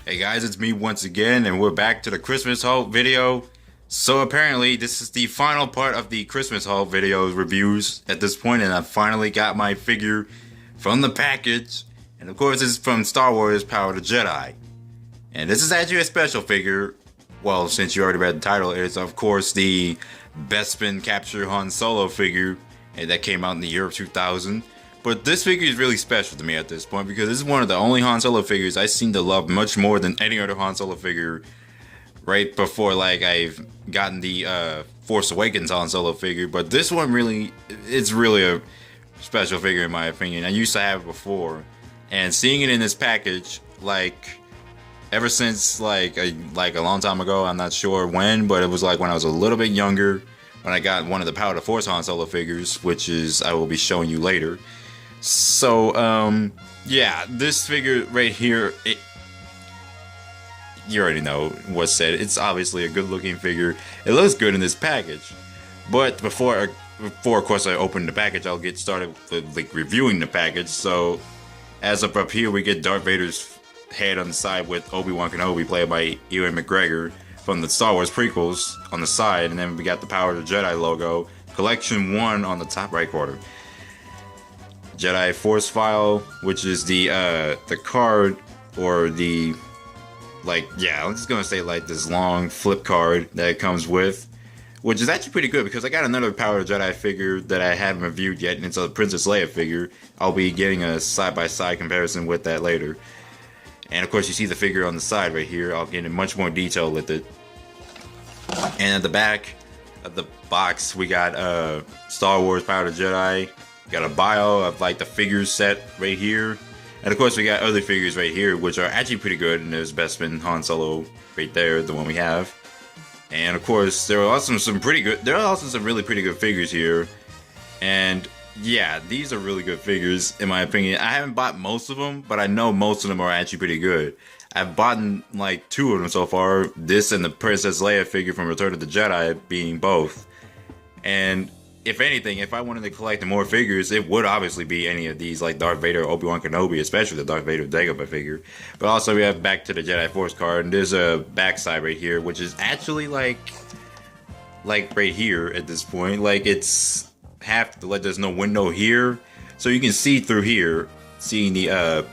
Hey guys, it's me once again, and we're back to the Christmas haul video. So apparently, this is the final part of the Christmas haul video reviews at this point, and I finally got my figure from the package. And of course, it's from Star Wars Power of the Jedi. And this is actually a special figure. Well, since you already read the title, it's of course the Bespin Capture Han Solo figure, and that came out in the year of 2000. But this figure is really special to me at this point because this is one of the only Han Solo figures I seem to love much more than any other Han Solo figure. Right before, like, I've gotten the Force Awakens Han Solo figure, but this one it's really a special figure in my opinion. I used to have it before, and seeing it in this package, like, ever since like a long time ago, I'm not sure when, but it was like when I was a little bit younger, when I got one of the Power of the Force Han Solo figures, which is I will be showing you later. So, yeah, this figure right here, you already know what's said. It's obviously a good-looking figure. It looks good in this package. But before of course, I open the package, I'll get started with, like, reviewing the package. So, as of up here, we get Darth Vader's head on the side with Obi-Wan Kenobi, played by Ewan McGregor, from the Star Wars prequels on the side. And then we got the Power of the Jedi logo, Collection 1 on the top right corner. Jedi Force File, which is the card, or the, like, yeah, I'm just gonna say, like, this long flip card that it comes with, which is actually pretty good because I got another Power of the Jedi figure that I haven't reviewed yet, and it's a Princess Leia figure. I'll be getting a side-by-side comparison with that later. And of course, you see the figure on the side right here. I'll get in much more detail with it. And at the back of the box, we got Star Wars Power of the Jedi. Got a bio of, like, the figures set right here. And of course we got other figures right here, which are actually pretty good. And there's Bespin Han Solo right there, the one we have. And of course there are also some really pretty good figures here. And yeah, these are really good figures in my opinion. I haven't bought most of them, but I know most of them are actually pretty good. I've bought like 2 of them so far. This and the Princess Leia figure from Return of the Jedi being both. And if anything, if I wanted to collect more figures, it would obviously be any of these, like Darth Vader or Obi-Wan Kenobi, especially the Darth Vader Dagobah figure. But also we have Back to the Jedi Force card, and there's a backside right here, which is actually like right here at this point. Like, it's half, like, there's no window here, so you can see through here, seeing the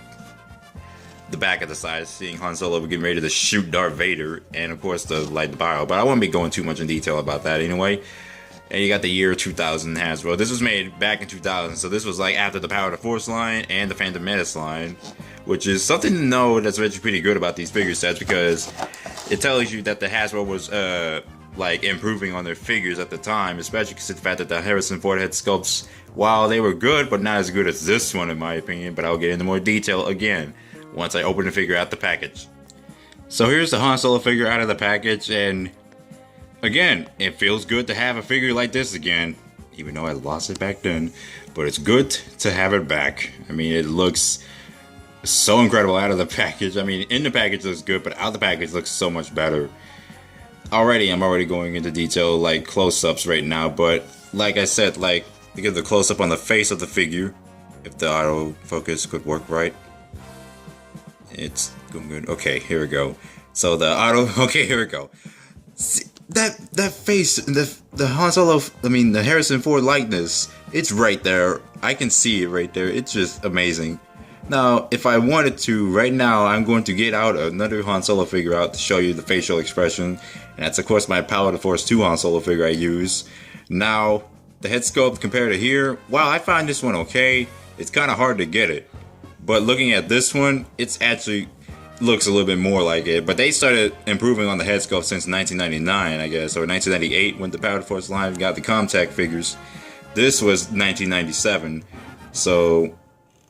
back of the side, seeing Han Solo getting ready to shoot Darth Vader, and of course the bio. But I won't be going too much in detail about that anyway. And you got the year 2000 Hasbro. This was made back in 2000, so this was like after the Power of the Force line and the Phantom Menace line, which is something to know that's actually pretty good about these figure sets, because it tells you that the Hasbro was like improving on their figures at the time, especially because of the fact that the Harrison Ford head sculpts, while they were good, but not as good as this one in my opinion. But I'll get into more detail again once I open the figure out the package. So here's the Han Solo figure out of the package, and again, it feels good to have a figure like this again, even though I lost it back then. But it's good to have it back. I mean, it looks so incredible out of the package. I mean, in the package it looks good, but out of the package it looks so much better. I'm already going into detail, like close-ups right now. But like I said, like, to give the close-up on the face of the figure, if the autofocus could work right. It's going good. Okay, here we go. So okay, here we go. See, that face, the Han Solo, I mean the Harrison Ford likeness, it's right there. I can see it right there. It's just amazing. Now, if I wanted to, right now, I'm going to get out another Han Solo figure out to show you the facial expression. And that's, of course, my Power of the Force 2 Han Solo figure I use. Now, the head sculpt compared to here, wow, I find this one okay. It's kind of hard to get it. But looking at this one, it's actually looks a little bit more like it. But they started improving on the head sculpt since 1999, I guess, or 1998 when the Power of the Force line got the Comtech figures. This was 1997. So,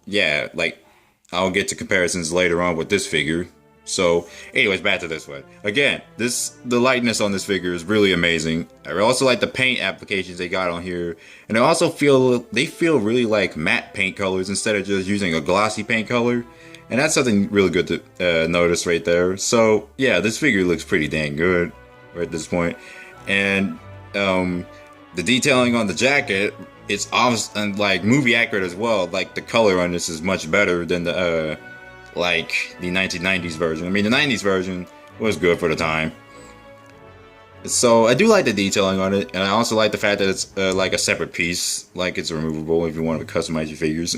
yeah, like, I'll get to comparisons later on with this figure. So, anyways, back to this one. Again, the lightness on this figure is really amazing. I also like the paint applications they got on here. And I also feel really like matte paint colors instead of just using a glossy paint color. And that's something really good to notice right there. So, yeah, this figure looks pretty dang good right at this point. And the detailing on the jacket, it's obvious and like movie accurate as well. Like, the color on this is much better than the like the 1990s version. I mean, the 90s version was good for the time. So I do like the detailing on it, and I also like the fact that it's like a separate piece, like it's removable if you want to customize your figures.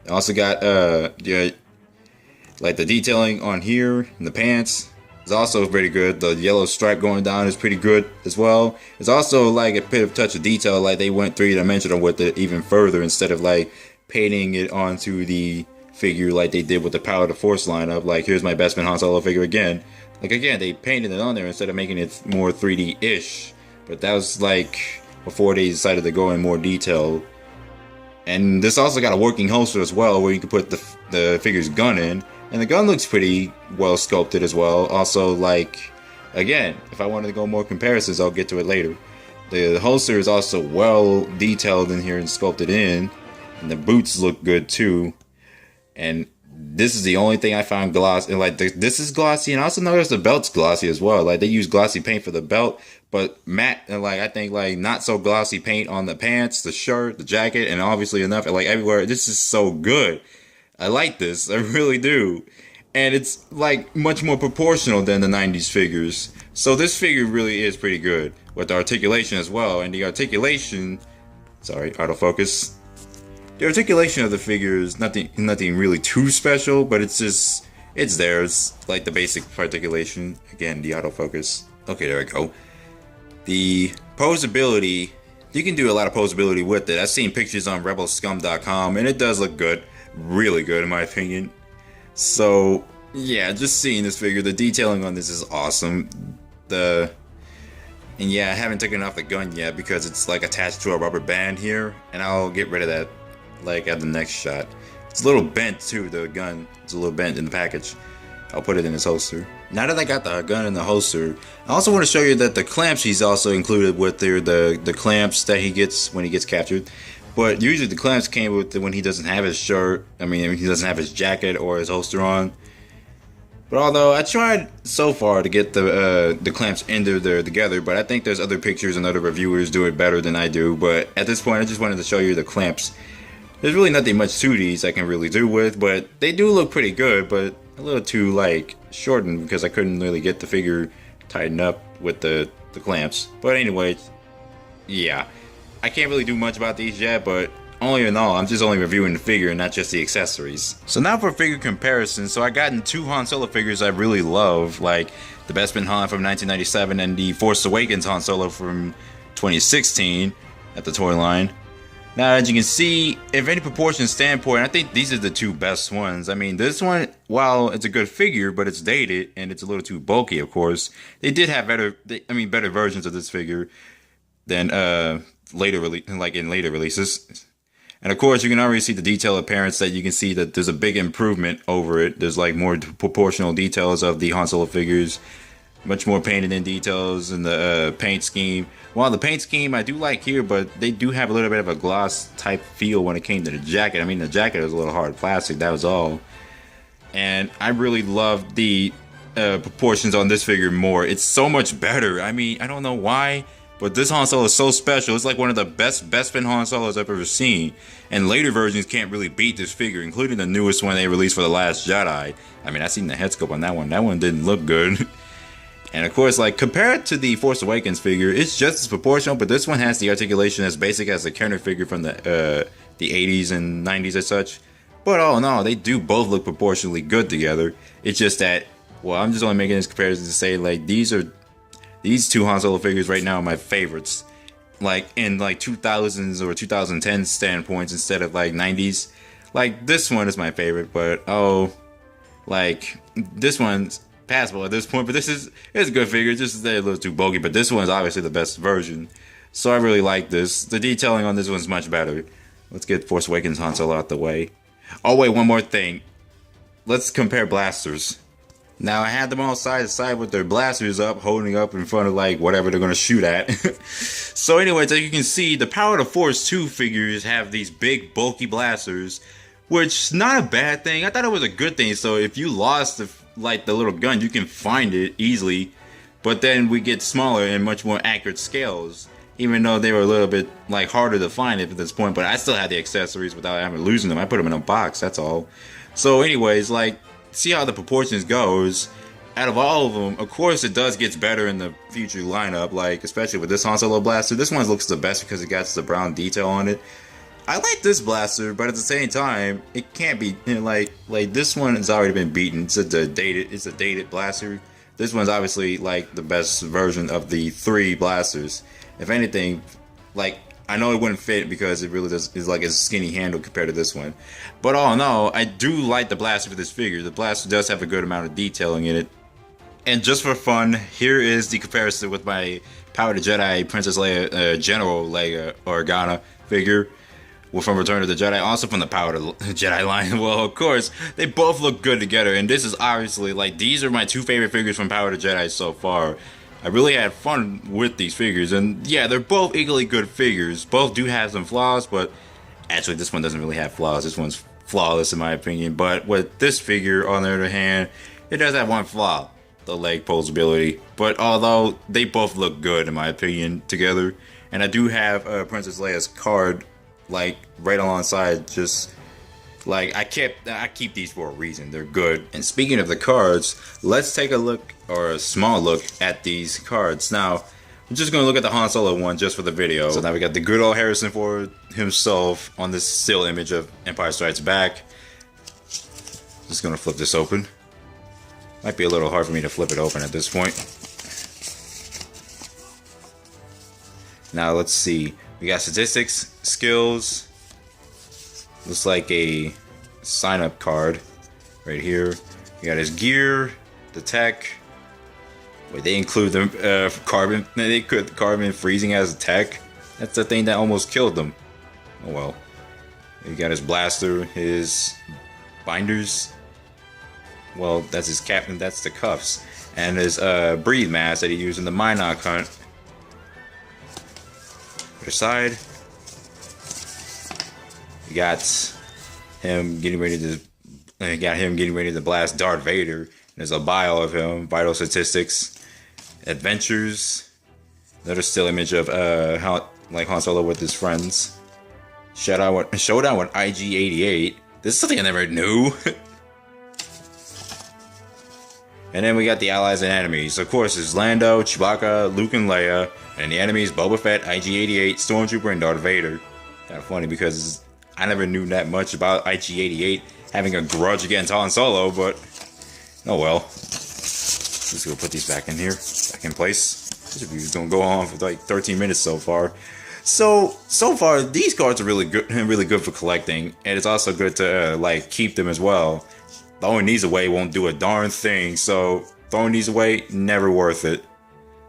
I also got like the detailing on here in the pants is also pretty good. The yellow stripe going down is pretty good as well. It's also like a bit of touch of detail, like they went three-dimensional with it even further instead of like painting it onto the figure like they did with the Power of the Force lineup. Like, here's my Bespin Han Solo figure again. Like, again, they painted it on there instead of making it more 3D-ish. But that was, like, before they decided to go in more detail. And this also got a working holster as well, where you can put the figure's gun in. And the gun looks pretty well sculpted as well. Also, like, again, if I wanted to go more comparisons, I'll get to it later. The holster is also well detailed in here and sculpted in. And the boots look good, too. And this is the only thing I found glossy. Like, this is glossy, and I also noticed the belt's glossy as well. Like, they use glossy paint for the belt, but matte, and like, I think, like, not so glossy paint on the pants, the shirt, the jacket, and obviously enough, and like, everywhere. This is so good. I like this. I really do. And it's, like, much more proportional than the 90s figures. So this figure really is pretty good, with the articulation as well. And the articulation, sorry, autofocus. The articulation of the figure is nothing really too special, but it's there. It's like the basic articulation. Again, the autofocus. Okay, there we go. The posability, you can do a lot of posability with it. I've seen pictures on rebelscum.com, and it does look good. Really good, in my opinion. So, yeah, just seeing this figure, the detailing on this is awesome. And yeah, I haven't taken off the gun yet because it's like attached to a rubber band here, and I'll get rid of that like at the next shot. It's a little bent too, the gun. It's a little bent in the package. I'll put it in his holster. Now that I got the gun in the holster, I also want to show you that the clamps he's also included with there, the clamps that he gets when he gets captured. But usually the clamps came with when he doesn't have his shirt. I mean, he doesn't have his jacket or his holster on. But although I tried so far to get the clamps into there together, but I think there's other pictures and other reviewers do it better than I do. But at this point, I just wanted to show you the clamps. There's really nothing much to these I can really do with, but they do look pretty good, but a little too, like, shortened because I couldn't really get the figure tightened up with the clamps. But anyway, yeah. I can't really do much about these yet, but only in all, I'm just only reviewing the figure and not just the accessories. So now for figure comparison, so I gotten two Han Solo figures I really love, like the Bespin Han from 1997 and the Force Awakens Han Solo from 2016 at the toy line. Now, as you can see, if any proportion standpoint, I think these are the two best ones. I mean, this one, while it's a good figure, but it's dated and it's a little too bulky, of course. They did have better versions of this figure than in later releases. And of course, you can already see the detail appearance that you can see that there's a big improvement over it. There's like more proportional details of the Han Solo figures. Much more painted in details in the paint scheme. While the paint scheme I do like here, but they do have a little bit of a gloss type feel when it came to the jacket. I mean, the jacket is a little hard plastic, that was all. And I really love the proportions on this figure more. It's so much better. I mean, I don't know why, but this Han Solo is so special. It's like one of the best Bespin Han Solos I've ever seen. And later versions can't really beat this figure, including the newest one they released for The Last Jedi. I mean, I seen the head sculpt on that one. That one didn't look good. And of course, like, compared to the Force Awakens figure, it's just as proportional, but this one has the articulation as basic as the counter figure from the 80s and 90s as such. But all in all, they do both look proportionally good together. It's just that, well, I'm just only making this comparison to say, like, these two Han Solo figures right now are my favorites. Like, in, like, 2000s or 2010 standpoints instead of, like, 90s. Like, this one is my favorite, but, like, this one's passable at this point, but it's a good figure, just a little too bulky, but this one's obviously the best version, so I really like this. The detailing on this one's much better. Let's get Force Awakens Han Solo out the way. Oh wait, one more thing. Let's compare blasters. Now I had them all side to side with their blasters up, holding up in front of like whatever they're gonna shoot at. So anyways, as you can see, the Power of the Force 2 figures have these big bulky blasters, which is not a bad thing. I thought it was a good thing, so if you lost the little gun, you can find it easily. But then we get smaller and much more accurate scales, even though they were a little bit like harder to find at this point. But I still had the accessories without having losing them. I put them in a box, that's all. So anyways, like, see how the proportions goes. Out of all of them, of course, it does get better in the future lineup, like especially with this Han Solo blaster. This one looks the best because it got the brown detail on it. I like this blaster, but at the same time, it can't be, you know, like this one has already been beaten. It's a dated blaster. This one's obviously like the best version of the 3 blasters. If anything, like I know it wouldn't fit because it really does is like a skinny handle compared to this one. But all in all, I do like the blaster for this figure. The blaster does have a good amount of detailing in it. And just for fun, here is the comparison with my Power to Jedi Princess Leia General Leia Organa figure from Return of the Jedi, also from the Power to Jedi line. Well, of course, they both look good together, and this is obviously, like, these are my 2 favorite figures from Power to Jedi so far. I really had fun with these figures, and yeah, they're both equally good figures. Both do have some flaws, but actually this one doesn't really have flaws. This one's flawless in my opinion, but with this figure, on the other hand, it does have one flaw. The leg posability, but although they both look good in my opinion together, and I do have Princess Leia's card like right alongside, just like I keep these for a reason. They're good. And speaking of the cards, let's take a look, or a small look, at these cards. Now I'm just gonna look at the Han Solo one just for the video. So now we got the good old Harrison Ford himself on this still image of Empire Strikes Back. Just gonna flip this open. Might be a little hard for me to flip it open at this point. Now let's see. We got statistics, skills. Looks like a sign-up card right here. We got his gear, the tech. Wait, they include the carbon. They could carbon freezing as a tech. That's the thing that almost killed them. Oh well. We got his blaster, his binders. Well, that's his cap, and that's the cuffs, and his breathe mask that he used in the Minoc hunt. Other side, we got him getting ready to blast Darth Vader. There's a bio of him, vital statistics, adventures. Another still image of Han Solo with his friends. Showdown with IG-88. This is something I never knew. And then we got the allies and enemies. Of course, it's Lando, Chewbacca, Luke, and Leia. And the enemies, Boba Fett, IG-88, Stormtrooper, and Darth Vader. Kind of funny because I never knew that much about IG-88 having a grudge against Han Solo, but oh well. Just gonna put these back in here, back in place. This review's gonna go on for like 13 minutes so far. So far, these cards are really good for collecting, and it's also good to like keep them as well. Throwing these away won't do a darn thing, so throwing these away, never worth it.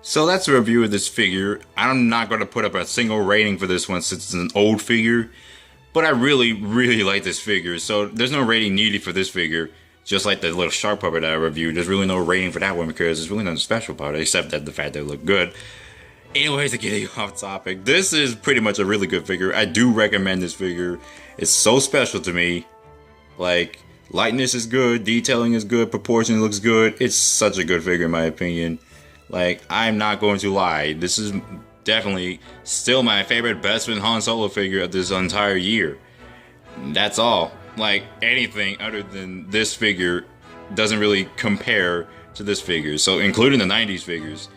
So that's a review of this figure. I'm not going to put up a single rating for this one since it's an old figure, but I really like this figure, so there's no rating needed for this figure. Just like the little shark puppet that I reviewed, there's really no rating for that one because there's really nothing special about it, except that the fact that it looked good. Anyways, to get off topic, this is pretty much a really good figure. I do recommend this figure. It's so special to me. Like, lightness is good, detailing is good, proportion looks good. It's such a good figure in my opinion. Like, I'm not going to lie. This is definitely still my favorite Bespin Han Solo figure of this entire year. That's all. Like, anything other than this figure doesn't really compare to this figure. So, including the 90s figures.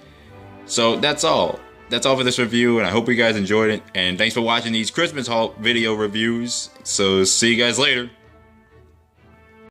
So, that's all. That's all for this review, and I hope you guys enjoyed it. And thanks for watching these Christmas haul video reviews. So, see you guys later.